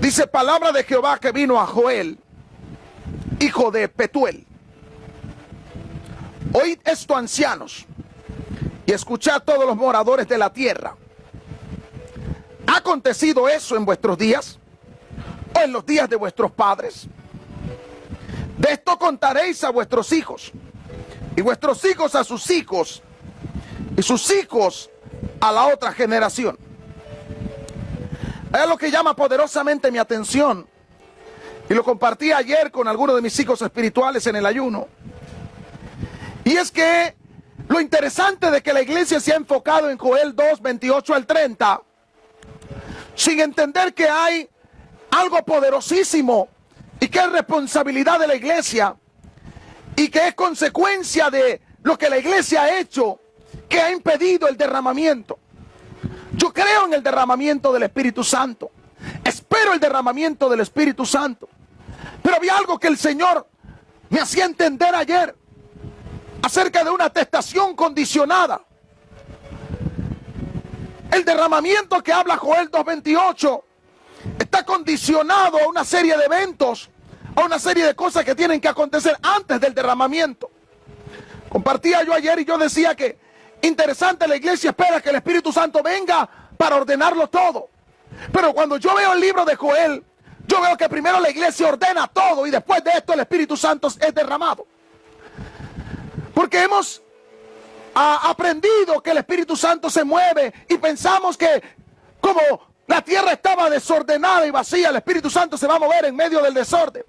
Dice palabra de Jehová que vino a Joel, hijo de Petuel. Oíd esto, ancianos, y escuchad todos los moradores de la tierra. ¿Ha acontecido eso en vuestros días o en los días de vuestros padres? De esto contaréis a vuestros hijos, y vuestros hijos a sus hijos, y sus hijos a la otra generación. Es lo que llama poderosamente mi atención, y lo compartí ayer con algunos de mis hijos espirituales en el ayuno. Y es que lo interesante de que la iglesia se ha enfocado en Joel 2, 28 al 30, sin entender que hay algo poderosísimo y que es responsabilidad de la iglesia y que es consecuencia de lo que la iglesia ha hecho, que ha impedido el derramamiento. Yo creo en el derramamiento del Espíritu Santo, espero el derramamiento del Espíritu Santo, pero había algo que el Señor me hacía entender ayer acerca de una atestación condicionada. El derramamiento que habla Joel 2:28 está condicionado a una serie de eventos, a una serie de cosas que tienen que acontecer antes del derramamiento. Compartía yo ayer y yo decía que interesante, la iglesia espera que el Espíritu Santo venga para ordenarlo todo. Pero cuando yo veo el libro de Joel, yo veo que primero la iglesia ordena todo y después de esto el Espíritu Santo es derramado. Porque hemos aprendido que el Espíritu Santo se mueve y pensamos que como la tierra estaba desordenada y vacía, el Espíritu Santo se va a mover en medio del desorden.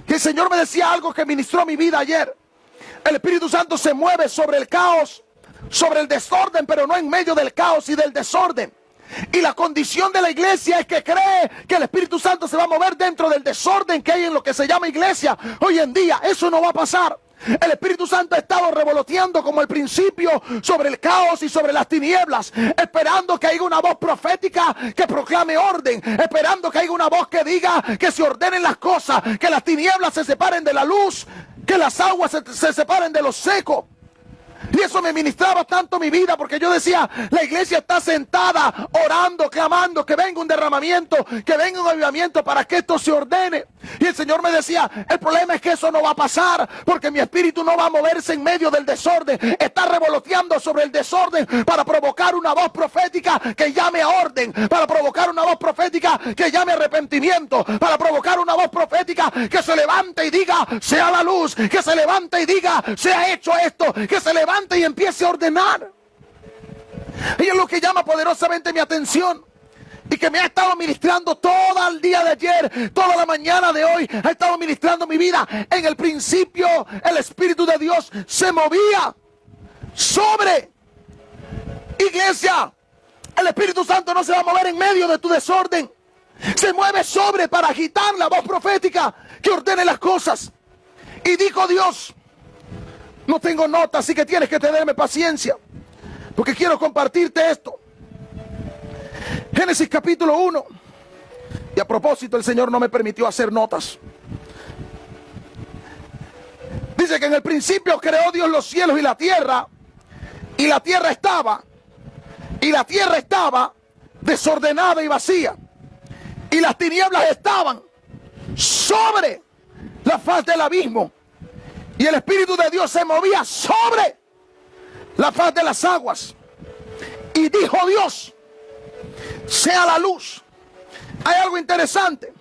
Que el Señor me decía algo que ministró mi vida ayer. El Espíritu Santo se mueve sobre el caos, sobre el desorden, pero no en medio del caos y del desorden. Y la condición de la iglesia es que cree que el Espíritu Santo se va a mover dentro del desorden que hay en lo que se llama iglesia. Hoy en día eso no va a pasar. El Espíritu Santo ha estado revoloteando como el principio sobre el caos y sobre las tinieblas, esperando que haya una voz profética que proclame orden, esperando que haya una voz que diga que se ordenen las cosas, que las tinieblas se separen de la luz, que las aguas se separen de lo seco. Y eso me ministraba tanto mi vida, porque yo decía, la iglesia está sentada, orando, clamando, que venga un derramamiento, que venga un avivamiento para que esto se ordene. Y el Señor me decía, el problema es que eso no va a pasar, porque mi espíritu no va a moverse en medio del desorden. Está revoloteando sobre el desorden para provocar una voz profética que llame a orden, para provocar una voz profética que llame a arrepentimiento, para provocar una voz profética que se levante y diga, sea la luz, que se levante y diga, sea hecho esto, que se levante y empiece a ordenar. Y es lo que llama poderosamente mi atención y que me ha estado ministrando todo el día de ayer, toda la mañana de hoy, ha estado ministrando mi vida. En el principio el Espíritu de Dios se movía sobre iglesia. El Espíritu Santo no se va a mover en medio de tu desorden, se mueve sobre para agitar la voz profética que ordene las cosas. Y dijo Dios, no tengo nota, así que tienes que tenerme paciencia, porque quiero compartirte esto. Génesis capítulo 1. Y a propósito, el Señor no me permitió hacer notas. Dice que en el principio creó Dios los cielos y la tierra estaba desordenada y vacía, y las tinieblas estaban sobre la faz del abismo, y el Espíritu de Dios se movía sobre la faz de las aguas. Y dijo Dios, sea la luz. Hay algo interesante.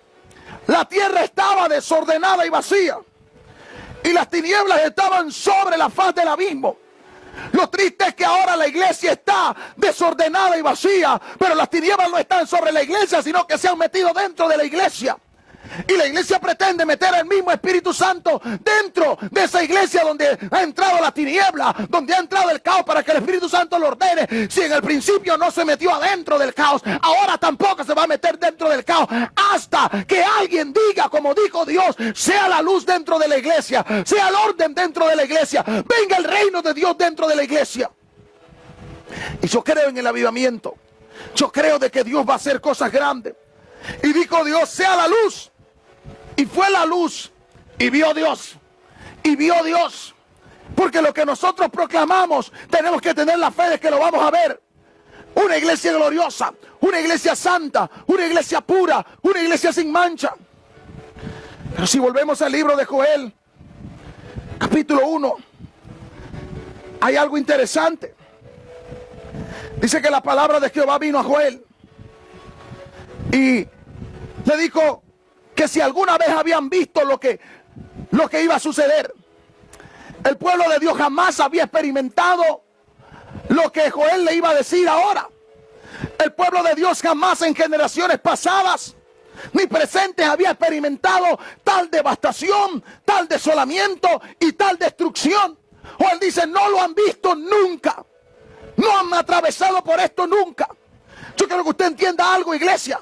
La tierra estaba desordenada y vacía, y las tinieblas estaban sobre la faz del abismo. Lo triste es que ahora la iglesia está desordenada y vacía, pero las tinieblas no están sobre la iglesia, sino que se han metido dentro de la iglesia. Y la iglesia pretende meter el mismo Espíritu Santo dentro de esa iglesia donde ha entrado la tiniebla, donde ha entrado el caos, para que el Espíritu Santo lo ordene. Si en el principio no se metió adentro del caos, ahora tampoco se va a meter dentro del caos, hasta que alguien diga, como dijo Dios, sea la luz dentro de la iglesia, sea el orden dentro de la iglesia, venga el reino de Dios dentro de la iglesia. Y yo creo en el avivamiento, yo creo de que Dios va a hacer cosas grandes. Y dijo Dios, sea la luz. Y fue la luz, y vio Dios, porque lo que nosotros proclamamos tenemos que tener la fe de que lo vamos a ver. una iglesia gloriosa, una iglesia santa, una iglesia pura, una iglesia sin mancha. Pero si volvemos al libro de Joel, capítulo 1, hay algo interesante. Dice que la palabra de Jehová vino a Joel y le dijo que si alguna vez habían visto lo que iba a suceder. El pueblo de Dios jamás había experimentado lo que Joel le iba a decir ahora. El pueblo de Dios jamás en generaciones pasadas ni presentes había experimentado tal devastación, tal desolamiento y tal destrucción. Joel dice, no lo han visto nunca. No han atravesado por esto nunca. Yo quiero que usted entienda algo, iglesia.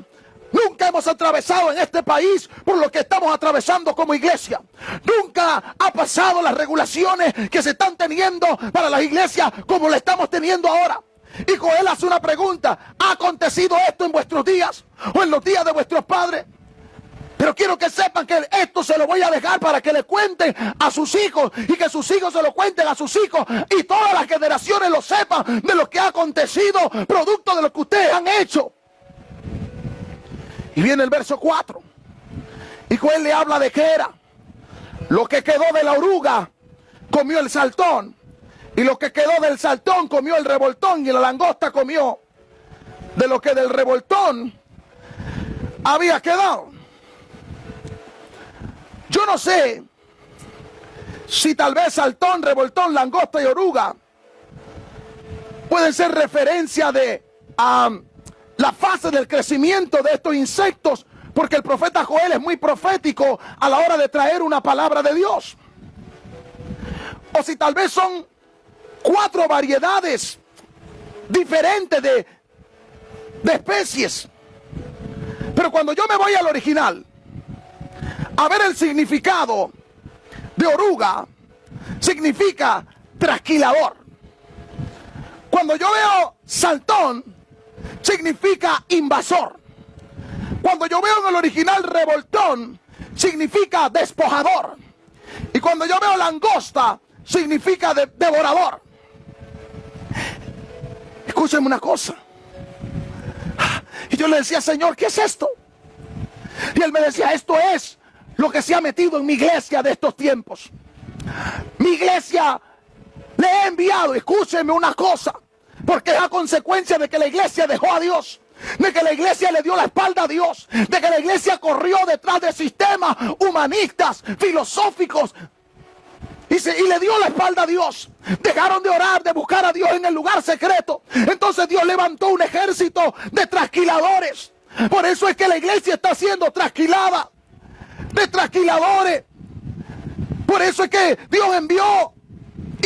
Nunca hemos atravesado en este país por lo que estamos atravesando como iglesia. Nunca ha pasado las regulaciones que se están teniendo para las iglesias como lo estamos teniendo ahora. Y Joel hace una pregunta. ¿Ha acontecido esto en vuestros días o en los días de vuestros padres? Pero quiero que sepan que esto se lo voy a dejar para que le cuenten a sus hijos y que sus hijos se lo cuenten a sus hijos y todas las generaciones lo sepan de lo que ha acontecido, producto de lo que ustedes han hecho. Y viene el verso 4. Y Joel le habla de que era lo que quedó de la oruga, comió el saltón. Y lo que quedó del saltón comió el revoltón. Y la langosta comió de lo que del revoltón había quedado. Yo no sé si tal vez saltón, revoltón, langosta y oruga pueden ser referencia de la fase del crecimiento de estos insectos, porque el profeta Joel es muy profético a la hora de traer una palabra de Dios. O si tal vez son 4 variedades diferentes de especies. Pero cuando yo me voy al original a ver el significado de oruga, significa trasquilador. Cuando yo veo saltón, significa invasor. Cuando yo veo en el original revoltón, significa despojador. Y cuando yo veo langosta, significa devorador. Escúchenme una cosa. Y yo le decía, Señor, ¿qué es esto? Y él me decía, esto es lo que se ha metido en mi iglesia de estos tiempos. Mi iglesia le he enviado, escúchenme una cosa, porque es a consecuencia de que la iglesia dejó a Dios, de que la iglesia le dio la espalda a Dios, de que la iglesia corrió detrás de sistemas humanistas, filosóficos, y le dio la espalda a Dios. Dejaron de orar, de buscar a Dios en el lugar secreto. Entonces Dios levantó un ejército de trasquiladores. Por eso es que la iglesia está siendo trasquilada, de trasquiladores. Por eso es que Dios envió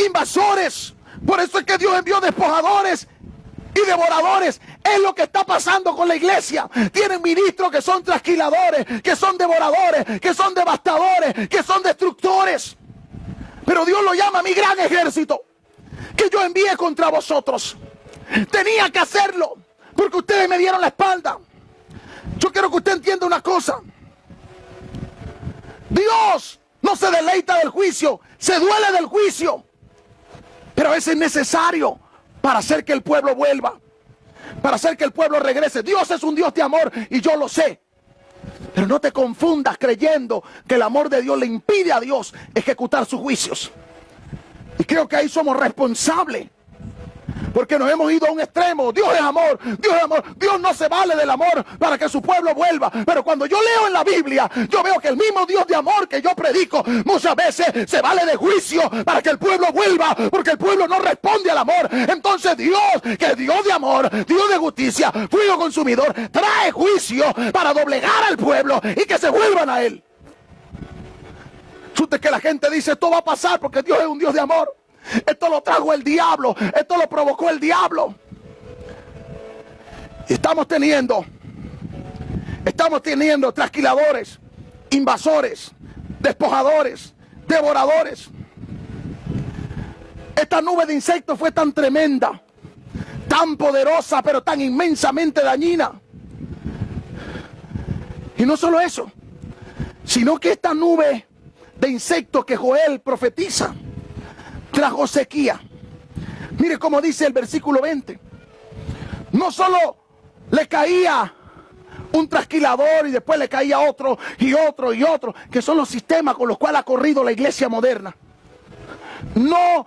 invasores. Por eso es que Dios envió despojadores y devoradores. Es lo que está pasando con la iglesia. Tienen ministros que son trasquiladores, que son devoradores, que son devastadores, que son destructores. Pero Dios lo llama mi gran ejército que yo envié contra vosotros. Tenía que hacerlo porque ustedes me dieron la espalda. Yo quiero que usted entienda una cosa. Dios no se deleita del juicio, se duele del juicio. Pero eso es necesario para hacer que el pueblo vuelva, para hacer que el pueblo regrese. Dios es un Dios de amor y yo lo sé. Pero no te confundas creyendo que el amor de Dios le impide a Dios ejecutar sus juicios. Y creo que ahí somos responsables, porque nos hemos ido a un extremo. Dios es amor, Dios es amor. Dios no se vale del amor para que su pueblo vuelva. Pero cuando yo leo en la Biblia, yo veo que el mismo Dios de amor que yo predico muchas veces se vale de juicio para que el pueblo vuelva, porque el pueblo no responde al amor. Entonces Dios, que es Dios de amor, Dios de justicia, fuego consumidor, trae juicio para doblegar al pueblo y que se vuelvan a él. Resulta que la gente dice, esto va a pasar porque Dios es un Dios de amor. Esto lo trajo el diablo, esto lo provocó el diablo. Y estamos teniendo trasquiladores, invasores, despojadores, devoradores. Esta nube de insectos fue tan tremenda, tan poderosa, pero tan inmensamente dañina. Y no solo eso, sino que esta nube de insectos que Joel profetiza trajo sequía. Mire cómo dice el versículo 20. no solo le caía un trasquilador y después le caía otro y otro y otro, que son los sistemas con los cuales ha corrido la iglesia moderna. No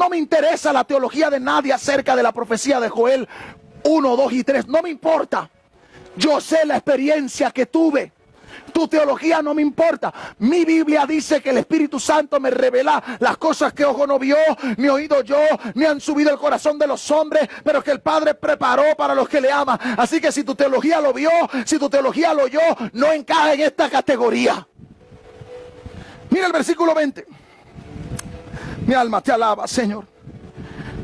me interesa la teología de nadie acerca de la profecía de Joel 1, 2 y 3, no me importa. Yo sé la experiencia que tuve. Tu teología no me importa. Mi Biblia dice que el Espíritu Santo me revela las cosas que ojo no vio, ni oído yo, ni han subido el corazón de los hombres, pero que el Padre preparó para los que le aman. Así que si tu teología lo vio, si tu teología lo oyó, no encaja en esta categoría. Mira el versículo 20. Mi alma te alaba, Señor.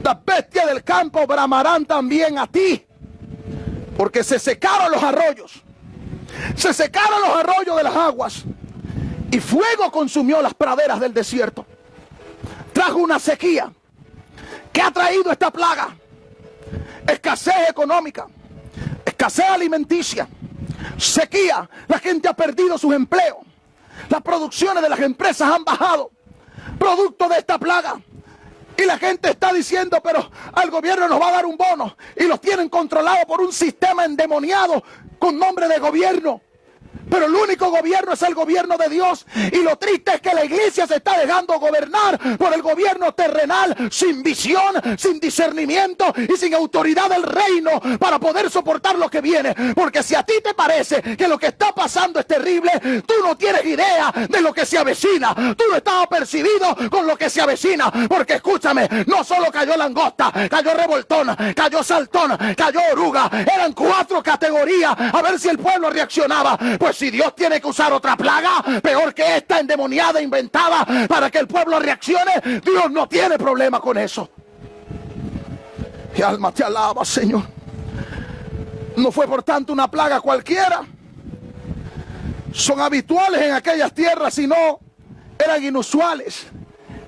Las bestias del campo bramarán también a ti, porque se secaron los arroyos. Se secaron los arroyos de las aguas y fuego consumió las praderas del desierto. Trajo una sequía. ¿Qué ha traído esta plaga? Escasez económica, escasez alimenticia, sequía. La gente ha perdido sus empleos. Las producciones de las empresas han bajado producto de esta plaga. Y la gente está diciendo, pero al gobierno nos va a dar un bono. Y los tienen controlados por un sistema endemoniado con nombre de gobierno. Pero el único gobierno es el gobierno de Dios. Y lo triste es que la iglesia se está dejando gobernar por el gobierno terrenal, sin visión, sin discernimiento y sin autoridad del reino para poder soportar lo que viene. Porque si a ti te parece que lo que está pasando es terrible, tú no tienes idea de lo que se avecina. Tú no estás apercibido con lo que se avecina. Porque escúchame, no solo cayó langosta, cayó revoltón, cayó saltón, cayó oruga. Eran 4 categorías. A ver si el pueblo reaccionaba. Pues si Dios tiene que usar otra plaga peor que esta endemoniada, inventada para que el pueblo reaccione, Dios no tiene problema con eso. Mi alma te alaba, Señor. No fue por tanto una plaga cualquiera. Son habituales en aquellas tierras, sino eran inusuales,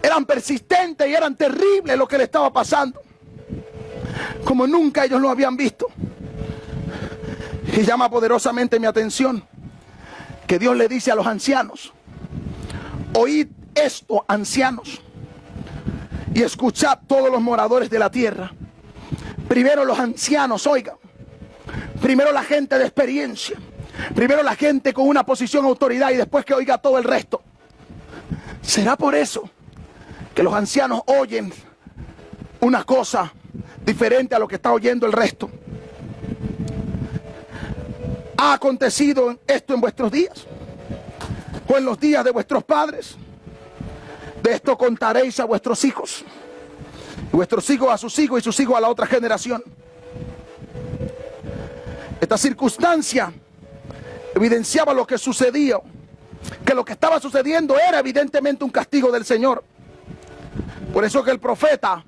eran persistentes y eran terribles lo que le estaba pasando, como nunca ellos lo habían visto. Y llama poderosamente mi atención que Dios le dice a los ancianos: oíd esto, ancianos, y escuchad todos los moradores de la tierra. Primero los ancianos, oigan. Primero la gente de experiencia. Primero la gente con una posición de autoridad y después que oiga todo el resto. ¿Será por eso que los ancianos oyen una cosa diferente a lo que está oyendo el resto? ¿Ha acontecido esto en vuestros días? ¿O en los días de vuestros padres? De esto contaréis a vuestros hijos, y vuestros hijos a sus hijos, y sus hijos a la otra generación. Esta circunstancia evidenciaba lo que sucedía, que lo que estaba sucediendo era evidentemente un castigo del Señor. Por eso que el profeta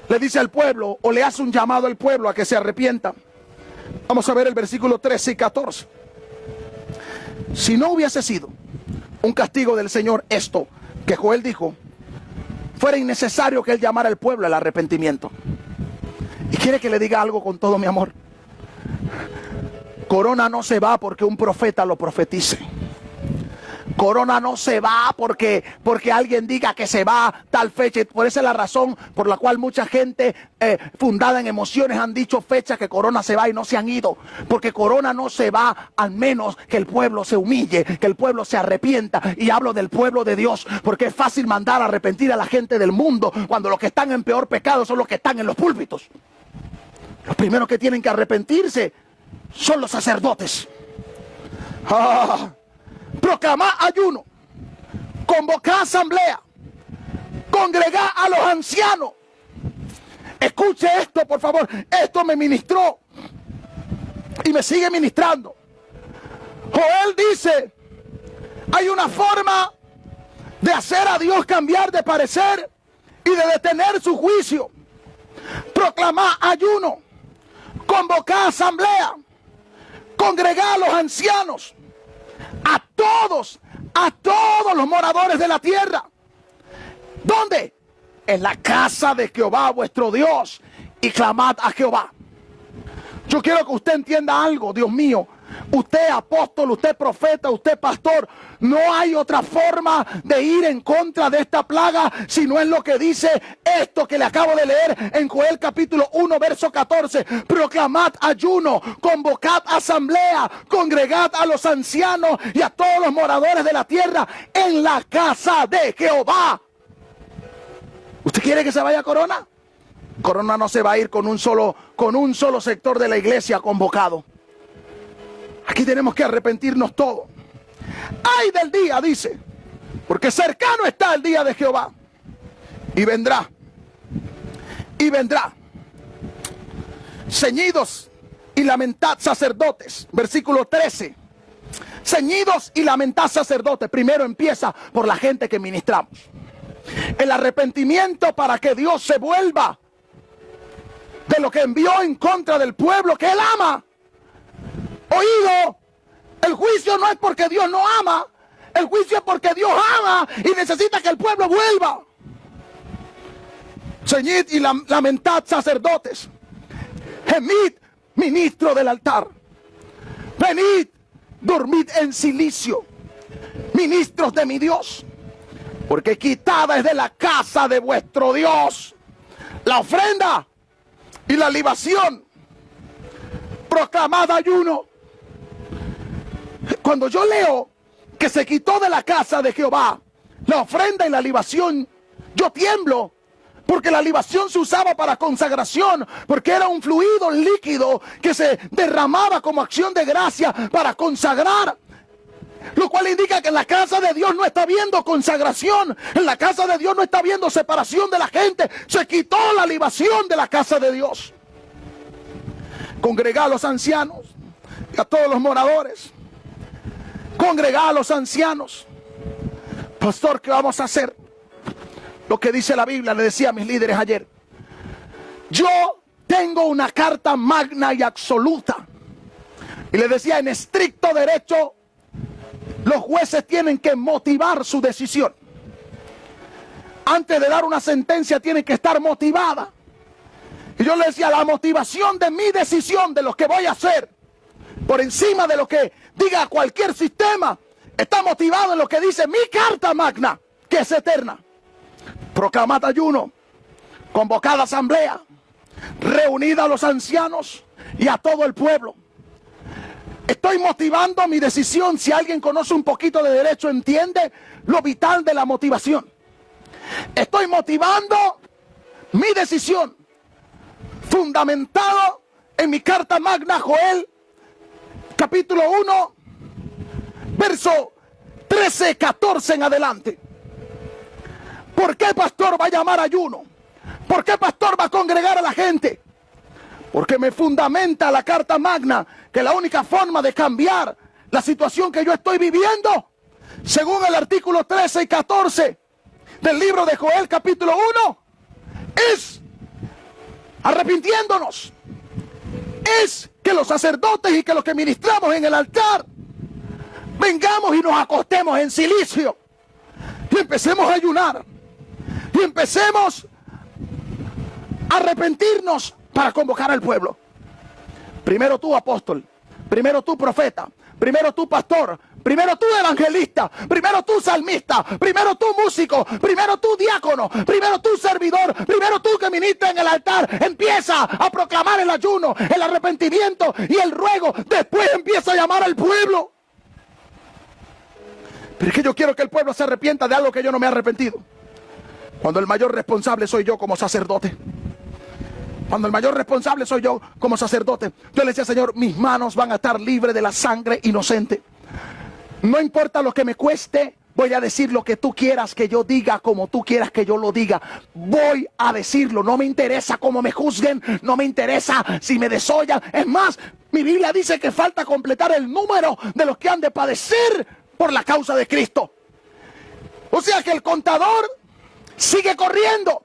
le dice al pueblo, o le hace un llamado al pueblo a que se arrepientan. Vamos a ver el versículo 13 y 14. Si no hubiese sido un castigo del Señor esto que Joel dijo, fuera innecesario que él llamara al pueblo al arrepentimiento. Y quiere que le diga algo con todo mi amor. Corona no se va porque un profeta lo profetice. Corona no se va porque alguien diga que se va tal fecha. Por esa es la razón por la cual mucha gente fundada en emociones han dicho fechas que Corona se va y no se han ido. Porque Corona no se va al menos que el pueblo se humille, que el pueblo se arrepienta. Y hablo del pueblo de Dios, porque es fácil mandar a arrepentir a la gente del mundo cuando los que están en peor pecado son los que están en los púlpitos. Los primeros que tienen que arrepentirse son los sacerdotes. Proclamar ayuno, convocar asamblea, congregar a los ancianos. Escuche esto, por favor. Esto me ministró y me sigue ministrando. Joel dice: hay una forma de hacer a Dios cambiar de parecer y de detener su juicio. Proclamar ayuno, convocar asamblea, congregar a los ancianos, a todos los moradores de la tierra. ¿Dónde? En la casa de Jehová vuestro Dios, y clamad a Jehová. Yo quiero que usted entienda algo, Dios mío. Usted apóstol, usted profeta, usted pastor. No hay otra forma de ir en contra de esta plaga si no es lo que dice esto que le acabo de leer en Joel capítulo 1 verso 14. Proclamad ayuno, convocad asamblea, congregad a los ancianos y a todos los moradores de la tierra en la casa de Jehová. ¿Usted quiere que se vaya Corona? Corona no se va a ir con un solo sector de la iglesia convocado. Aquí tenemos que arrepentirnos todos. Ay del día, dice, porque cercano está el día de Jehová. Y vendrá. Ceñidos y lamentad sacerdotes. Versículo 13. Ceñidos y lamentad sacerdotes. Primero empieza por la gente que ministramos. El arrepentimiento para que Dios se vuelva de lo que envió en contra del pueblo que Él ama. Oído, el juicio no es porque Dios no ama, el juicio es porque Dios ama y necesita que el pueblo vuelva. Ceñid y lamentad sacerdotes, gemid ministro del altar, venid, dormid en silicio, ministros de mi Dios, porque quitada es de la casa de vuestro Dios la ofrenda y la libación. Proclamad ayuno. Cuando yo leo que se quitó de la casa de Jehová la ofrenda y la libación, yo tiemblo, porque la libación se usaba para consagración, porque era un fluido líquido que se derramaba como acción de gracia para consagrar. Lo cual indica que en la casa de Dios no está habiendo consagración, en la casa de Dios no está habiendo separación de la gente. Se quitó la libación de la casa de Dios. Congregad a los ancianos y a todos los moradores. Congregad a los ancianos. Pastor, ¿qué vamos a hacer? Lo que dice la Biblia, le decía a mis líderes ayer. Yo tengo una carta magna y absoluta. Y le decía, en estricto derecho, los jueces tienen que motivar su decisión. Antes de dar una sentencia tienen que estar motivada. Y yo le decía, la motivación de mi decisión, de lo que voy a hacer, por encima de lo que diga cualquier sistema, está motivado en lo que dice mi carta magna, que es eterna. Proclamad ayuno, convocad asamblea, reunid a los ancianos y a todo el pueblo. Estoy motivando mi decisión. Si alguien conoce un poquito de derecho, entiende lo vital de la motivación. Estoy motivando mi decisión fundamentado en mi carta magna, Joel capítulo 1 verso 13, 14 en adelante. ¿Por qué pastor va a llamar ayuno? ¿Por qué pastor va a congregar a la gente? Porque me fundamenta la carta magna que la única forma de cambiar la situación que yo estoy viviendo, según el artículo 13 y 14 del libro de Joel capítulo 1, es arrepintiéndonos. Es que los sacerdotes y que los que ministramos en el altar vengamos y nos acostemos en silicio y empecemos a ayunar y empecemos a arrepentirnos para convocar al pueblo. Primero tú, apóstol, primero tú, profeta, primero tú, pastor, primero tú, evangelista, primero tú, salmista, primero tú, músico, primero tú, diácono, primero tú, servidor, primero tú que ministra en el altar. Empieza a proclamar el ayuno, el arrepentimiento y el ruego. Después empieza a llamar al pueblo. Pero es que yo quiero que el pueblo se arrepienta de algo que yo no me he arrepentido. Cuando el mayor responsable soy yo como sacerdote. Cuando el mayor responsable soy yo como sacerdote. Yo le decía, Señor, mis manos van a estar libres de la sangre inocente. No importa lo que me cueste, voy a decir lo que tú quieras que yo diga, como tú quieras que yo lo diga. Voy a decirlo. No me interesa cómo me juzguen, no me interesa si me desollan. Es más, mi Biblia dice que falta completar el número de los que han de padecer por la causa de Cristo. O sea que el contador sigue corriendo.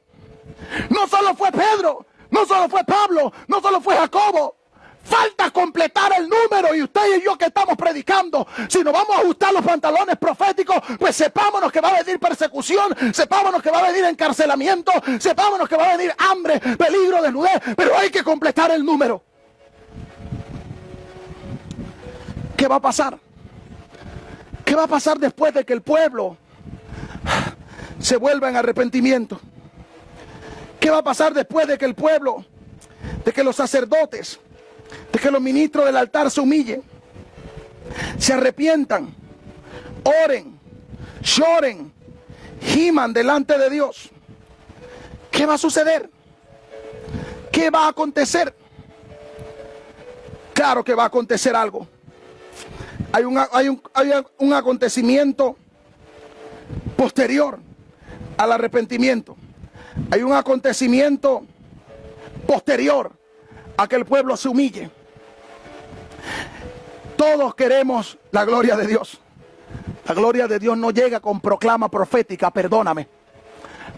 No solo fue Pedro, no solo fue Pablo, no solo fue Jacobo. Falta completar el número, y usted y yo que estamos predicando, si nos vamos a ajustar los pantalones proféticos, pues sepámonos que va a venir persecución, sepámonos que va a venir encarcelamiento, sepámonos que va a venir hambre, peligro, desnudez, pero hay que completar el número. ¿Qué va a pasar? ¿Qué va a pasar después de que el pueblo se vuelva en arrepentimiento? ¿Qué va a pasar después de que el pueblo, de que los sacerdotes, de que los ministros del altar se humillen, se arrepientan, oren, lloren, giman delante de Dios? ¿Qué va a suceder? ¿Qué va a acontecer? Claro que va a acontecer algo. Hay un acontecimiento posterior al arrepentimiento. Hay un acontecimiento posterior a que el pueblo se humille. Todos queremos la gloria de Dios. La gloria de Dios no llega con proclama profética, perdóname.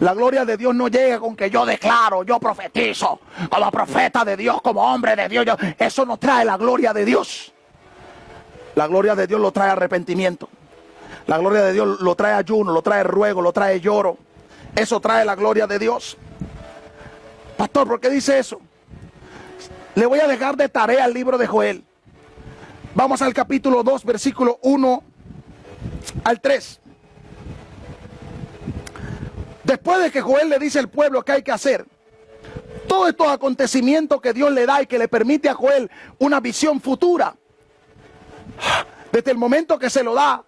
La gloria de Dios no llega con que yo declaro, yo profetizo, como profeta de Dios, como hombre de Dios. Eso no trae la gloria de Dios. La gloria de Dios lo trae arrepentimiento. La gloria de Dios lo trae ayuno, lo trae ruego, lo trae lloro. Eso trae la gloria de Dios. Pastor, ¿por qué dice eso? Le voy a dejar de tarea el libro de Joel. Vamos al capítulo 2, versículo 1 al 3. Después de que Joel le dice al pueblo qué hay que hacer, todos estos acontecimientos que Dios le da y que le permite a Joel una visión futura, desde el momento que se lo da,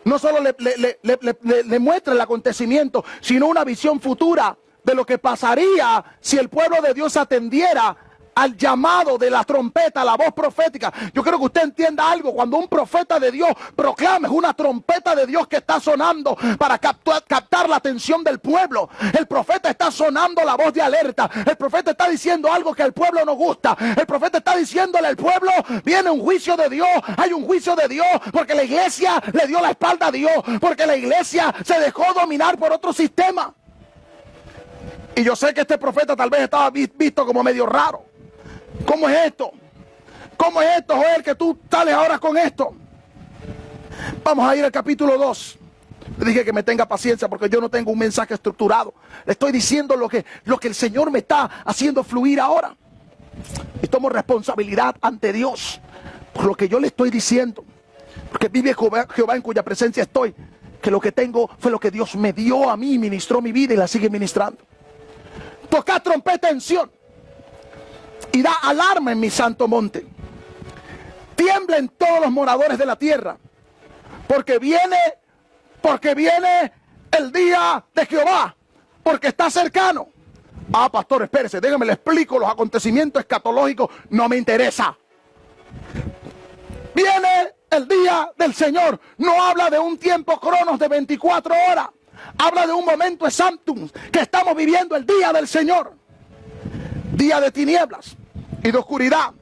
no solo le muestra el acontecimiento, sino una visión futura de lo que pasaría si el pueblo de Dios atendiera al llamado de la trompeta, la voz profética. Yo quiero que usted entienda algo. Cuando un profeta de Dios proclama, es una trompeta de Dios que está sonando para captar la atención del pueblo. El profeta está sonando la voz de alerta. El profeta está diciendo algo que al pueblo no gusta. El profeta está diciéndole al pueblo, viene un juicio de Dios, hay un juicio de Dios, porque la iglesia le dio la espalda a Dios, porque la iglesia se dejó dominar por otro sistema. Y yo sé que este profeta tal vez estaba visto como medio raro. ¿Cómo es esto? ¿Cómo es esto, Joel, que tú sales ahora con esto? Vamos a ir al capítulo 2. Le dije que me tenga paciencia porque yo no tengo un mensaje estructurado. Le estoy diciendo lo que el Señor me está haciendo fluir ahora. Y tomo responsabilidad ante Dios por lo que yo le estoy diciendo. Porque vive Jehová en cuya presencia estoy. Que lo que tengo fue lo que Dios me dio a mí, ministró mi vida y la sigue ministrando. Toca trompeta en Sión y da alarma en mi santo monte. Tiemblen todos los moradores de la tierra, porque viene el día de Jehová, porque está cercano. Ah, pastor, espérese, déjame le explico los acontecimientos escatológicos, no me interesa. Viene el día del Señor. No habla de un tiempo cronos de 24 horas. Habla de un momento exactum que estamos viviendo, el día del Señor. Día de tinieblas y de oscuridad,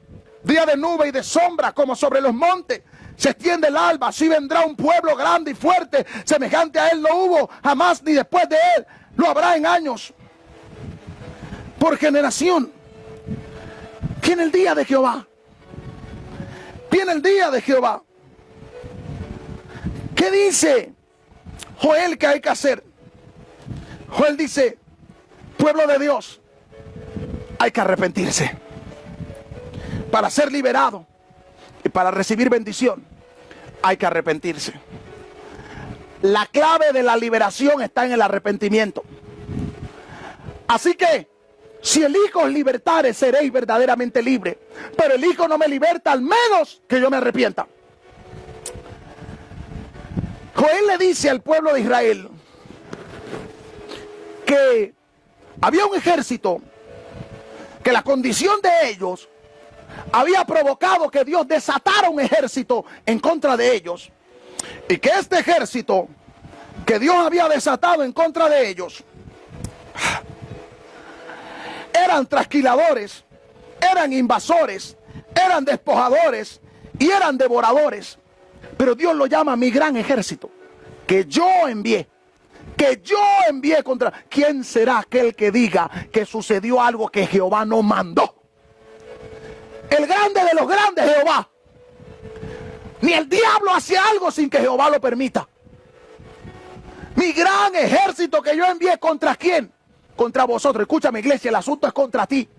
día de nube y de sombra como sobre los montes. Se extiende el alba, así vendrá un pueblo grande y fuerte, semejante a él no hubo jamás ni después de él, lo habrá en años, por generación. Viene el día de Jehová. Viene el día de Jehová. ¿Qué dice Joel que hay que hacer? Joel dice, pueblo de Dios, hay que arrepentirse. Para ser liberado y para recibir bendición, hay que arrepentirse. La clave de la liberación está en el arrepentimiento. Así que, si el Hijo os libertare, seréis verdaderamente libres. Pero el Hijo no me liberta, al menos que yo me arrepienta. Joel le dice al pueblo de Israel que había un ejército, que la condición de ellos había provocado que Dios desatara un ejército en contra de ellos, y que este ejército que Dios había desatado en contra de ellos eran trasquiladores, eran invasores, eran despojadores y eran devoradores. Pero Dios lo llama mi gran ejército, que yo envié contra... ¿Quién será aquel que diga que sucedió algo que Jehová no mandó? El grande de los grandes, Jehová. Ni el diablo hace algo sin que Jehová lo permita. Mi gran ejército que yo envié, ¿contra quién? Contra vosotros. Escúchame, iglesia, el asunto es contra ti.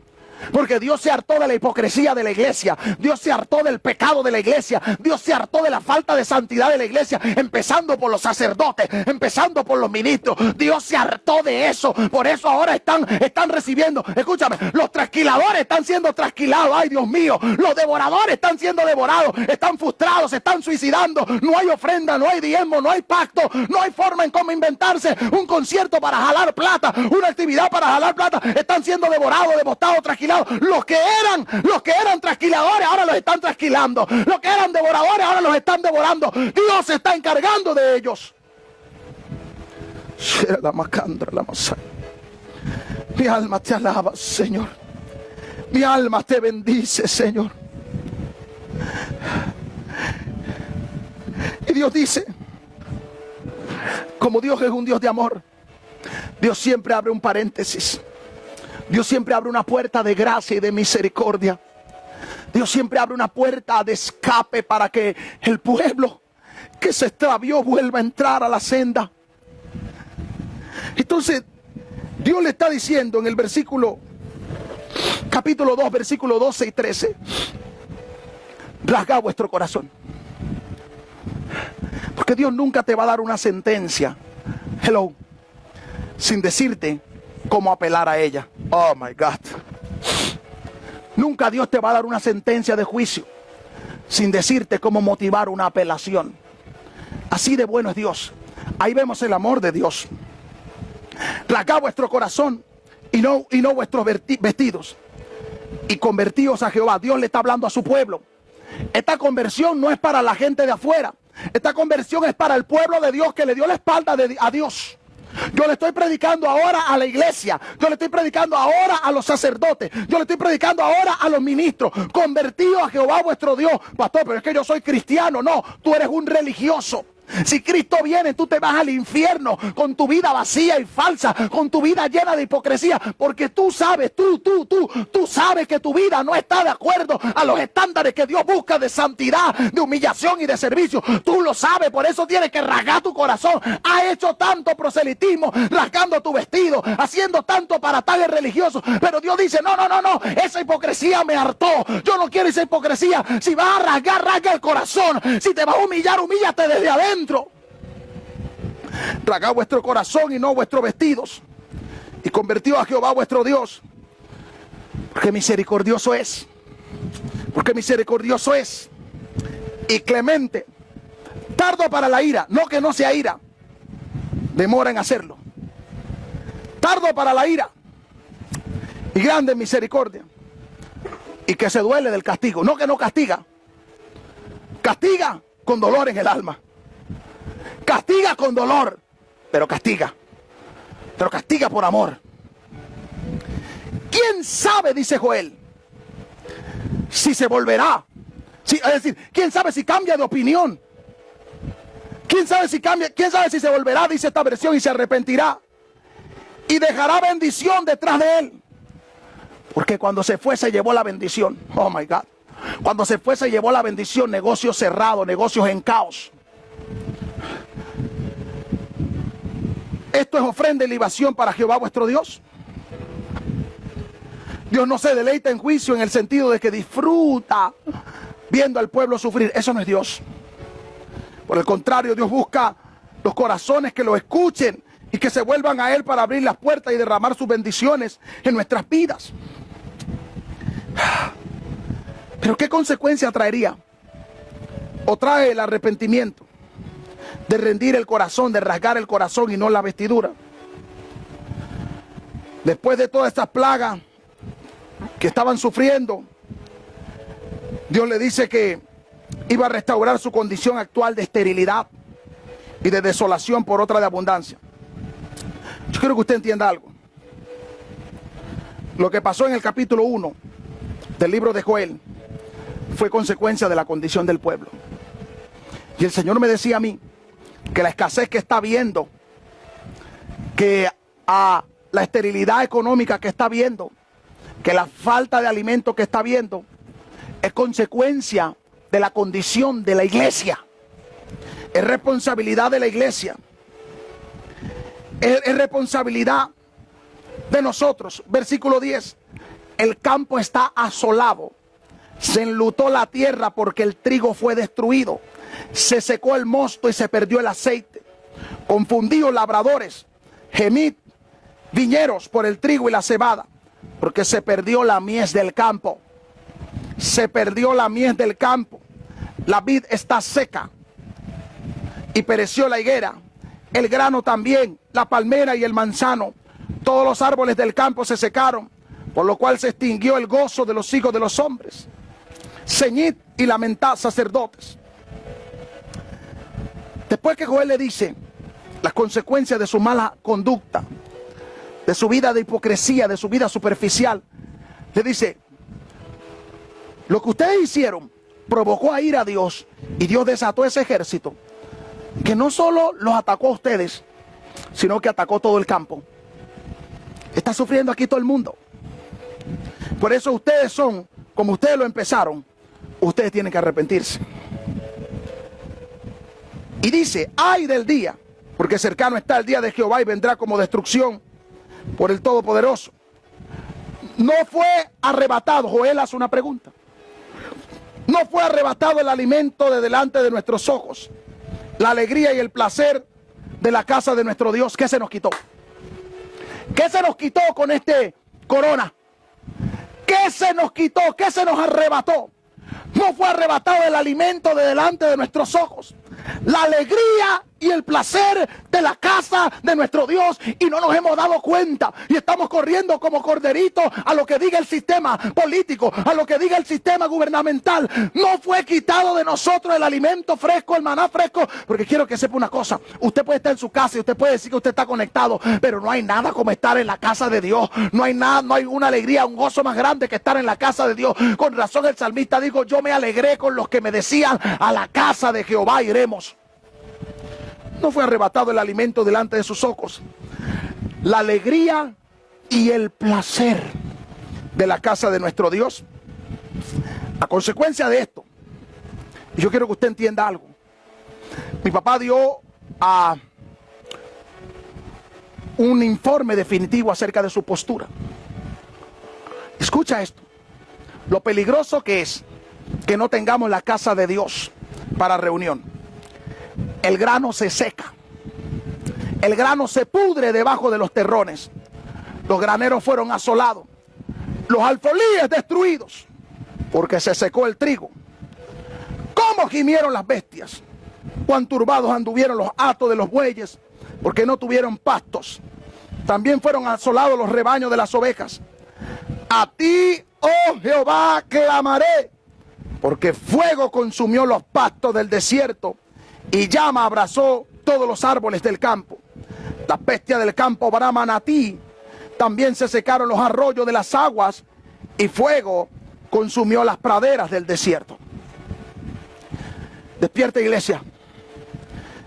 Porque Dios se hartó de la hipocresía de la iglesia. Dios se hartó del pecado de la iglesia. Dios se hartó de la falta de santidad de la iglesia. Empezando por los sacerdotes, empezando por los ministros. Dios se hartó de eso. Por eso ahora están recibiendo. Escúchame, los trasquiladores están siendo trasquilados. Ay, Dios mío. Los devoradores están siendo devorados. Están frustrados, se están suicidando. No hay ofrenda, no hay diezmo, no hay pacto. No hay forma en cómo inventarse un concierto para jalar plata. Una actividad para jalar plata. Están siendo devorados, devostados, trasquilados. Los que eran trasquiladores ahora los están trasquilando. Los que eran devoradores ahora los están devorando. Dios se está encargando de ellos. Mi alma te alaba, Señor. Mi alma te bendice, Señor. Y Dios dice, como Dios es un Dios de amor, Dios siempre abre un paréntesis. Dios siempre abre una puerta de gracia y de misericordia. Dios siempre abre una puerta de escape para que el pueblo que se extravió vuelva a entrar a la senda. Entonces, Dios le está diciendo en el capítulo 2, versículo 12 y 13, rasgad vuestro corazón. Porque Dios nunca te va a dar una sentencia, sin decirte cómo apelar a ella. Oh my God. Nunca Dios te va a dar una sentencia de juicio sin decirte cómo motivar una apelación. Así de bueno es Dios. Ahí vemos el amor de Dios. Rasgad vuestro corazón y no vuestros vestidos, y convertíos a Jehová. Dios le está hablando a su pueblo. Esta conversión no es para la gente de afuera. Esta conversión es para el pueblo de Dios que le dio la espalda a Dios. Yo le estoy predicando ahora a la iglesia. Yo le estoy predicando ahora a los sacerdotes. Yo le estoy predicando ahora a los ministros. Convertidos a Jehová vuestro Dios. Pastor, pero es que yo soy cristiano. No, tú eres un religioso. Si Cristo viene, tú te vas al infierno con tu vida vacía y falsa, con tu vida llena de hipocresía, porque tú sabes, tú sabes que tu vida no está de acuerdo a los estándares que Dios busca de santidad, de humillación y de servicio. Tú lo sabes, por eso tienes que rasgar tu corazón. Has hecho tanto proselitismo, rasgando tu vestido, haciendo tanto para tales religiosos, pero Dios dice, no, esa hipocresía me hartó. Yo no quiero esa hipocresía. Si vas a rasgar, rasga el corazón. Si te vas a humillar, humíllate desde adentro. Rasgad vuestro corazón y no vuestros vestidos, y convertidos a Jehová vuestro Dios, porque misericordioso es, y clemente, tardo para la ira, no que no sea ira, demora en hacerlo, tardo para la ira y grande en misericordia, y que se duele del castigo, no que no castiga, castiga con dolor en el alma. Castiga con dolor, pero castiga por amor. ¿Quién sabe, dice Joel, si se volverá? Es decir, ¿quién sabe si cambia de opinión? ¿Quién sabe si se volverá, dice esta versión, y se arrepentirá? Y dejará bendición detrás de él. Porque cuando se fue, se llevó la bendición. Oh my God. Cuando se fue, se llevó la bendición. Negocios cerrados, negocios en caos. Esto es ofrenda y libación para Jehová vuestro Dios. Dios no se deleita en juicio en el sentido de que disfruta viendo al pueblo sufrir. Eso no es Dios. Por el contrario, Dios busca los corazones que lo escuchen y que se vuelvan a Él para abrir las puertas y derramar sus bendiciones en nuestras vidas. Pero ¿qué consecuencia traería? ¿O trae el arrepentimiento de rendir el corazón, de rasgar el corazón y no la vestidura? Después de todas estas plagas que estaban sufriendo, Dios le dice que iba a restaurar su condición actual de esterilidad y de desolación por otra de abundancia. Yo quiero que usted entienda algo. Lo que pasó en el capítulo 1 del libro de Joel fue consecuencia de la condición del pueblo. Y el Señor me decía a mí que la escasez que está viendo, que a la esterilidad económica que está viendo, que la falta de alimento que está viendo, es consecuencia de la condición de la iglesia. Es responsabilidad de la iglesia. Es responsabilidad de nosotros. Versículo 10. el campo está asolado. Se enlutó la tierra porque el trigo fue destruido. Se secó el mosto y se perdió el aceite. Confundidos labradores, gemid viñeros por el trigo y la cebada, porque se perdió la mies del campo. Se perdió la mies del campo. La vid está seca y pereció la higuera. El grano también, la palmera y el manzano. Todos los árboles del campo se secaron, por lo cual se extinguió el gozo de los hijos de los hombres. Ceñid y lamentad, sacerdotes. Después que Joel le dice las consecuencias de su mala conducta, de su vida de hipocresía, de su vida superficial, le dice: lo que ustedes hicieron provocó a ira a Dios, y Dios desató ese ejército que no solo los atacó a ustedes, sino que atacó todo el campo. Está sufriendo aquí todo el mundo. Por eso ustedes son como ustedes lo empezaron. Ustedes tienen que arrepentirse. Y dice: ay del día, porque cercano está el día de Jehová y vendrá como destrucción por el Todopoderoso. No fue arrebatado. Joel hace una pregunta. No fue arrebatado el alimento de delante de nuestros ojos, la alegría y el placer de la casa de nuestro Dios. ¿Qué se nos quitó? ¿Qué se nos quitó con este corona? ¿Qué se nos quitó? ¿Qué se nos arrebató? No fue arrebatado el alimento de delante de nuestros ojos, la alegría y el placer de la casa de nuestro Dios, y no nos hemos dado cuenta y estamos corriendo como corderitos a lo que diga el sistema político, a lo que diga el sistema gubernamental. No fue quitado de nosotros el alimento fresco, el maná fresco, porque quiero que sepa una cosa: usted puede estar en su casa y usted puede decir que usted está conectado, pero no hay nada como estar en la casa de Dios. No hay nada, no hay una alegría, un gozo más grande que estar en la casa de Dios. Con razón el salmista dijo: yo me alegré con los que me decían, a la casa de Jehová iremos. No fue arrebatado el alimento delante de sus ojos, la alegría y el placer de la casa de nuestro Dios. A consecuencia de esto, y yo quiero que usted entienda algo, mi papá dio un informe definitivo acerca de su postura. Escucha esto: lo peligroso que es que no tengamos la casa de Dios para reunión. El grano se seca, el grano se pudre debajo de los terrones, los graneros fueron asolados, los alfolíes destruidos, porque se secó el trigo. ¿Cómo gimieron las bestias? Cuán turbados anduvieron los hatos de los bueyes, porque no tuvieron pastos. También fueron asolados los rebaños de las ovejas. A ti, oh Jehová, clamaré, porque fuego consumió los pastos del desierto y llama abrazó todos los árboles del campo. Las bestias del campo braman a ti. También se secaron los arroyos de las aguas y fuego consumió las praderas del desierto. Despierta, iglesia.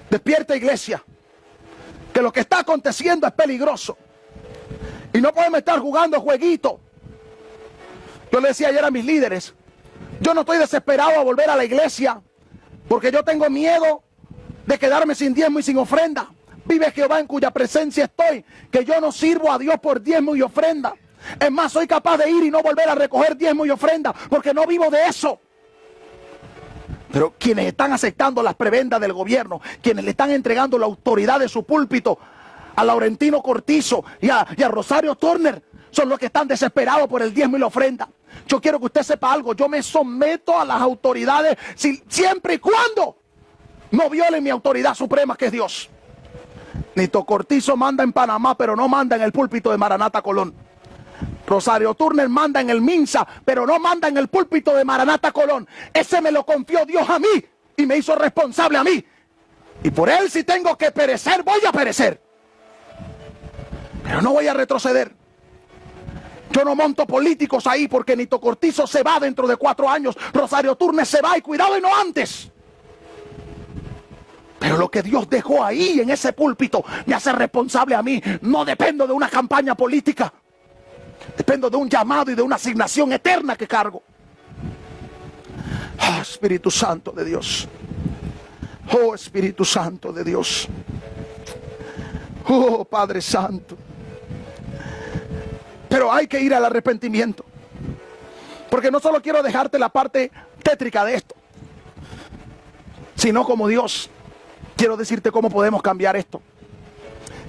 Despierta, iglesia. Que lo que está aconteciendo es peligroso. Y no podemos estar jugando jueguitos. Yo le decía ayer a mis líderes: yo no estoy desesperado a volver a la iglesia, porque yo tengo miedo de quedarme sin diezmo y sin ofrenda. Vive Jehová en cuya presencia estoy, que yo no sirvo a Dios por diezmo y ofrenda. Es más, soy capaz de ir y no volver a recoger diezmo y ofrenda, porque no vivo de eso. Pero quienes están aceptando las prebendas del gobierno, quienes le están entregando la autoridad de su púlpito a Laurentino Cortizo y a Rosario Turner, son los que están desesperados por el diezmo y la ofrenda. Yo quiero que usted sepa algo: yo me someto a las autoridades siempre y cuando no violen mi autoridad suprema, que es Dios. Nito Cortizo manda en Panamá, pero no manda en el púlpito de Maranata Colón. Rosario Turner manda en el Minsa, pero no manda en el púlpito de Maranata Colón. Ese me lo confió Dios a mí y me hizo responsable a mí. Y por él, si tengo que perecer, voy a perecer. Pero no voy a retroceder. Yo no monto políticos ahí, porque Nito Cortizo se va dentro de 4 años. Rosario Turner se va, y cuidado, y no antes. Pero lo que Dios dejó ahí en ese púlpito me hace responsable a mí. No dependo de una campaña política. Dependo de un llamado y de una asignación eterna que cargo. Oh, Espíritu Santo de Dios. Oh, Espíritu Santo de Dios. Oh, Padre Santo. Pero hay que ir al arrepentimiento. Porque no solo quiero dejarte la parte tétrica de esto, sino como Dios, quiero decirte cómo podemos cambiar esto.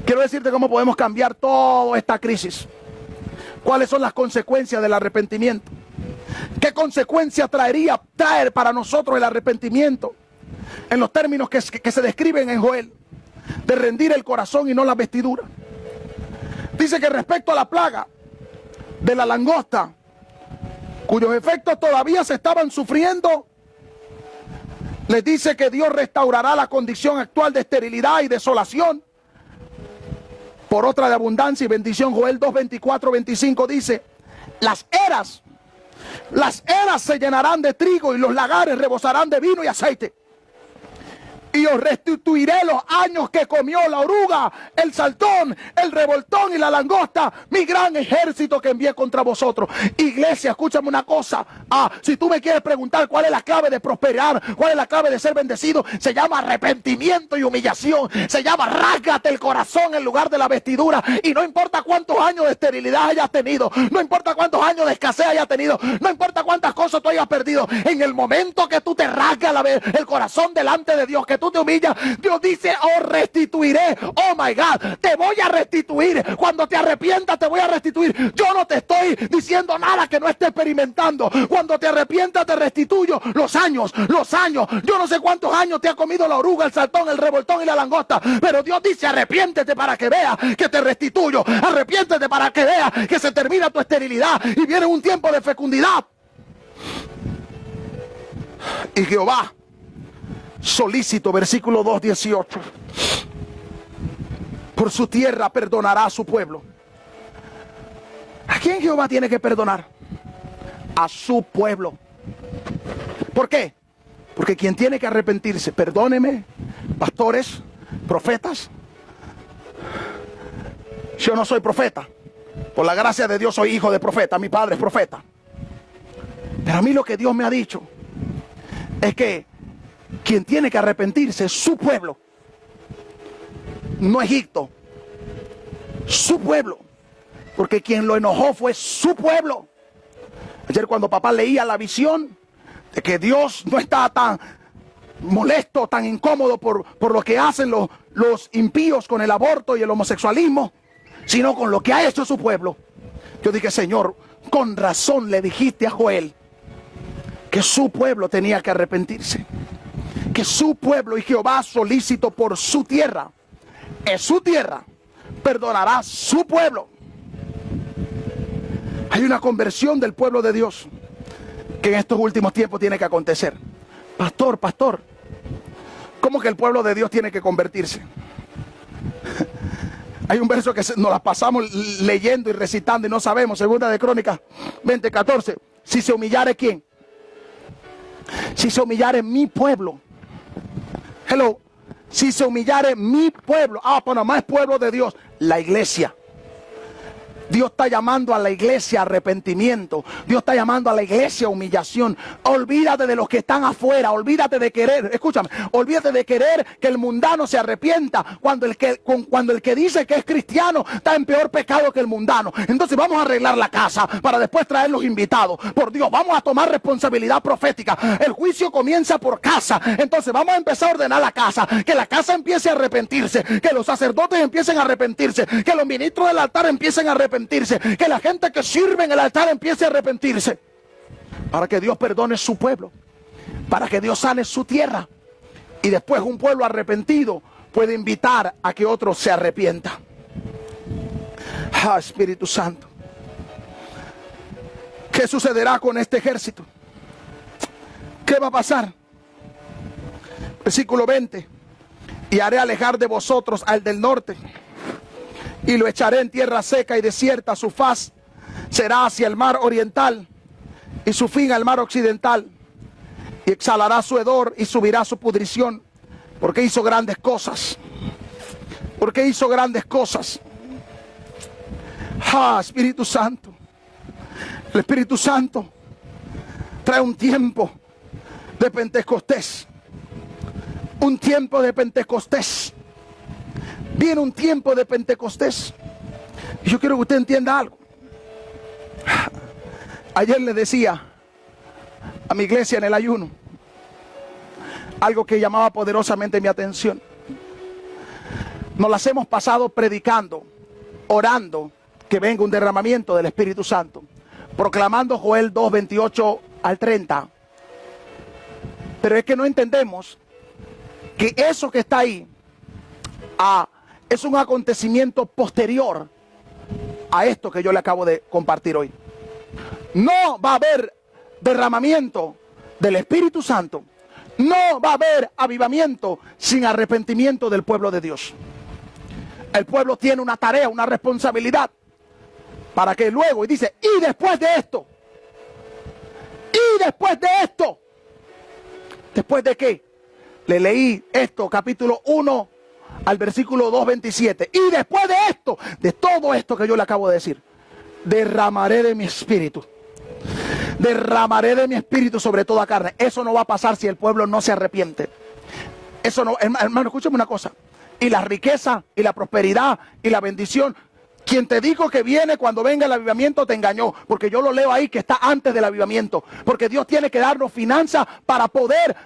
Quiero decirte cómo podemos cambiar toda esta crisis. ¿Cuáles son las consecuencias del arrepentimiento? ¿Qué consecuencias traer para nosotros el arrepentimiento? En los términos que se describen en Joel, de rendir el corazón y no la vestidura. Dice que respecto a la plaga de la langosta, cuyos efectos todavía se estaban sufriendo, les dice que Dios restaurará la condición actual de esterilidad y desolación por otra de abundancia y bendición. Joel 2, 24, 25 dice: las eras se llenarán de trigo y los lagares rebosarán de vino y aceite. Y os restituiré los años que comió la oruga, el saltón, el revoltón y la langosta, mi gran ejército que envié contra vosotros. Iglesia, escúchame una cosa. Si tú me quieres preguntar cuál es la clave de prosperar, cuál es la clave de ser bendecido, se llama arrepentimiento y humillación. Se llama rásgate el corazón en lugar de la vestidura. Y no importa cuántos años de esterilidad hayas tenido, no importa cuántos años de escasez hayas tenido, no importa cuántas cosas tú hayas perdido, en el momento que tú te rasgas el corazón delante de Dios, que tú te humillas, Dios dice: oh, restituiré. Oh my God, te voy a restituir. Cuando te arrepientas te voy a restituir. Yo no te estoy diciendo nada que no esté experimentando. Cuando te arrepientas te restituyo los años. Yo no sé cuántos años te ha comido la oruga, el saltón, el revoltón y la langosta, pero Dios dice: arrepiéntete para que veas que te restituyo. Arrepiéntete para que veas que se termina tu esterilidad y viene un tiempo de fecundidad. Y Jehová solícito, versículo 2, 18, por su tierra perdonará a su pueblo. ¿A quién Jehová tiene que perdonar? A su pueblo. ¿Por qué? Porque quien tiene que arrepentirse, perdóneme, pastores, profetas. Yo no soy profeta, por la gracia de Dios soy hijo de profeta, mi padre es profeta. Pero a mí lo que Dios me ha dicho es que quien tiene que arrepentirse es su pueblo, no Egipto, su pueblo, porque quien lo enojó fue su pueblo. Ayer cuando papá leía la visión de que Dios no está tan molesto, tan incómodo por lo que hacen los impíos con el aborto y el homosexualismo, sino con lo que ha hecho su pueblo, yo dije: Señor, con razón le dijiste a Joel que su pueblo tenía que arrepentirse. Que su pueblo, y Jehová solícito por su tierra, es su tierra, perdonará su pueblo. Hay una conversión del pueblo de Dios que en estos últimos tiempos tiene que acontecer. Pastor, ¿cómo que el pueblo de Dios tiene que convertirse? Hay un verso que nos las pasamos leyendo y recitando y no sabemos. Segunda de Crónicas 20:14. Si se humillare, ¿quién? Si se humillare mi pueblo. Hello. Si se humillare mi pueblo. Pues nada más es pueblo de Dios. La iglesia. Dios está llamando a la iglesia a arrepentimiento. Dios está llamando a la iglesia a humillación. Olvídate de los que están afuera. Olvídate de querer, escúchame, olvídate de querer que el mundano se arrepienta cuando el que dice que es cristiano está en peor pecado que el mundano. Entonces vamos a arreglar la casa para después traer los invitados. Por Dios, vamos a tomar responsabilidad profética. El juicio comienza por casa. Entonces vamos a empezar a ordenar la casa. Que la casa empiece a arrepentirse. Que los sacerdotes empiecen a arrepentirse. Que los ministros del altar empiecen a arrepentirse. Que la gente que sirve en el altar empiece a arrepentirse, para que Dios perdone su pueblo, para que Dios sane su tierra, y después un pueblo arrepentido puede invitar a que otro se arrepienta. Espíritu Santo, ¿qué sucederá con este ejército? ¿Qué va a pasar? Versículo 20: y haré alejar de vosotros al del norte, y lo echaré en tierra seca y desierta. Su faz será hacia el mar oriental y su fin al mar occidental. Y exhalará su hedor y subirá su pudrición, porque hizo grandes cosas. Porque hizo grandes cosas. Espíritu Santo. El Espíritu Santo trae un tiempo de Pentecostés. Un tiempo de Pentecostés. Viene un tiempo de Pentecostés. Y yo quiero que usted entienda algo. Ayer le decía a mi iglesia en el ayuno. Algo que llamaba poderosamente mi atención. Nos las hemos pasado predicando, orando, que venga un derramamiento del Espíritu Santo, proclamando Joel 2, 28 al 30. Pero es que no entendemos que eso que está ahí es un acontecimiento posterior a esto que yo le acabo de compartir hoy. No va a haber derramamiento del Espíritu Santo, no va a haber avivamiento sin arrepentimiento del pueblo de Dios. El pueblo tiene una tarea, una responsabilidad, para que luego, y dice, y después de esto, ¿después de qué? Le leí esto, capítulo 1 al versículo 2, 27. Y después de esto, de todo esto que yo le acabo de decir, derramaré de mi espíritu. Derramaré de mi espíritu sobre toda carne. Eso no va a pasar si el pueblo no se arrepiente. Eso no, hermano, escúchame una cosa. Y la riqueza, y la prosperidad, y la bendición. Quien te dijo que viene cuando venga el avivamiento te engañó, porque yo lo leo ahí que está antes del avivamiento, porque Dios tiene que darnos finanzas para poder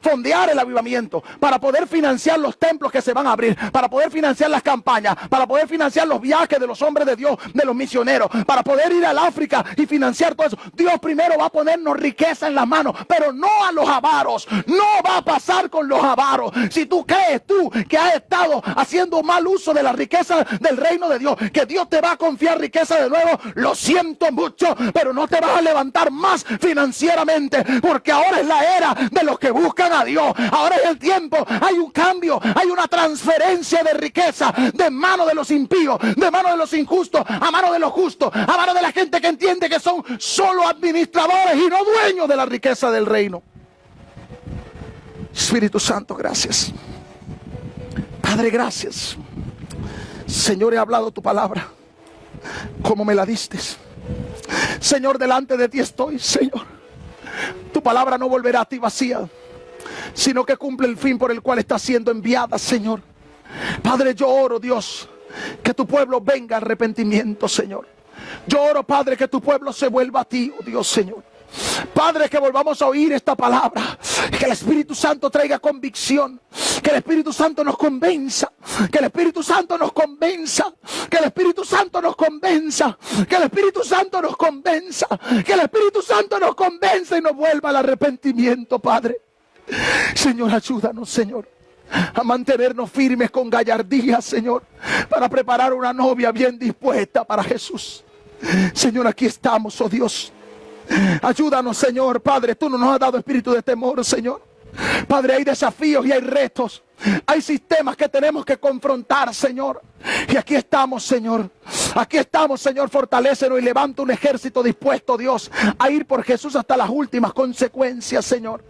fondear el avivamiento, para poder financiar los templos que se van a abrir, para poder financiar las campañas, para poder financiar los viajes de los hombres de Dios, de los misioneros, para poder ir al África y financiar todo eso. Dios primero va a ponernos riqueza en las manos, pero no a los avaros. No va a pasar con los avaros. Si tú crees que has estado haciendo mal uso de la riqueza del reino de Dios, que Dios te va a confiar riqueza de nuevo, lo siento mucho, pero no te vas a levantar más financieramente, porque ahora es la era de los que buscan a Dios. Ahora es el tiempo, hay un cambio, hay una transferencia de riqueza de mano de los impíos, de mano de los injustos, a mano de los justos, a mano de la gente que entiende que son solo administradores y no dueños de la riqueza del reino. Espíritu Santo, gracias. Padre, gracias. Señor, he hablado tu palabra como me la diste. Señor, delante de ti estoy, Señor. Tu palabra no volverá a ti vacía, sino que cumple el fin por el cual está siendo enviada, Señor. Padre, yo oro, Dios, que tu pueblo venga al arrepentimiento, Señor. Yo oro, Padre, que tu pueblo se vuelva a ti, oh Dios, Señor. Padre, que volvamos a oír esta palabra, que el Espíritu Santo traiga convicción, que el Espíritu Santo nos convenza, que el Espíritu Santo nos convenza, que el Espíritu Santo nos convenza, que el Espíritu Santo nos convenza, que el Espíritu Santo nos convenza y nos vuelva al arrepentimiento, Padre. Señor, ayúdanos, Señor, a mantenernos firmes con gallardía, Señor, para preparar una novia bien dispuesta para Jesús. Señor, aquí estamos, oh Dios. Ayúdanos, Señor. Padre, tú no nos has dado espíritu de temor, Señor. Padre, hay desafíos y hay retos, hay sistemas que tenemos que confrontar, Señor. Y aquí estamos, Señor. Aquí estamos, Señor. Fortalécenos y levanta un ejército dispuesto, Dios, a ir por Jesús hasta las últimas consecuencias, Señor.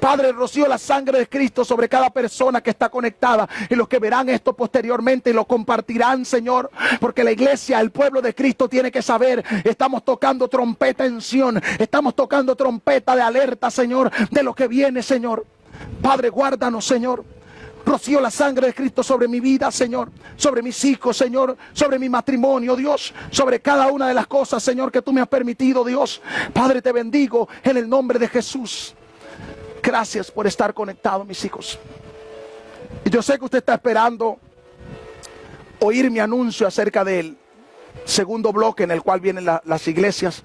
Padre, rocío la sangre de Cristo sobre cada persona que está conectada y los que verán esto posteriormente y lo compartirán, Señor. Porque la iglesia, el pueblo de Cristo tiene que saber, estamos tocando trompeta en Sión, estamos tocando trompeta de alerta, Señor, de lo que viene, Señor. Padre, guárdanos, Señor. Rocío la sangre de Cristo sobre mi vida, Señor, sobre mis hijos, Señor, sobre mi matrimonio, Dios, sobre cada una de las cosas, Señor, que tú me has permitido, Dios. Padre, te bendigo en el nombre de Jesús. Gracias por estar conectados, mis hijos. Y yo sé que usted está esperando oír mi anuncio acerca del segundo bloque en el cual vienen las iglesias.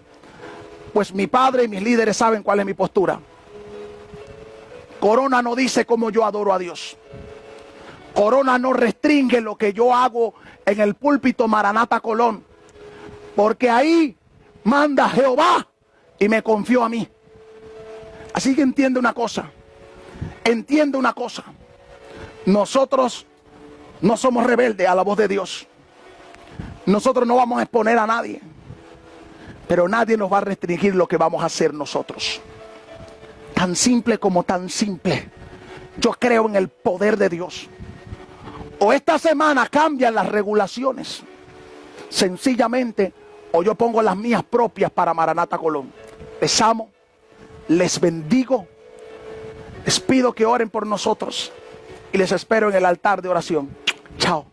Pues mi padre y mis líderes saben cuál es mi postura. Corona no dice cómo yo adoro a Dios. Corona no restringe lo que yo hago en el púlpito Maranata Colón, porque ahí manda Jehová y me confió a mí. Así que entiende una cosa, nosotros no somos rebeldes a la voz de Dios. Nosotros no vamos a exponer a nadie, pero nadie nos va a restringir lo que vamos a hacer nosotros. Tan simple como tan simple. Yo creo en el poder de Dios. O esta semana cambian las regulaciones, sencillamente, o yo pongo las mías propias para Maranata Colón. Les amo, les bendigo, les pido que oren por nosotros y les espero en el altar de oración. Chao.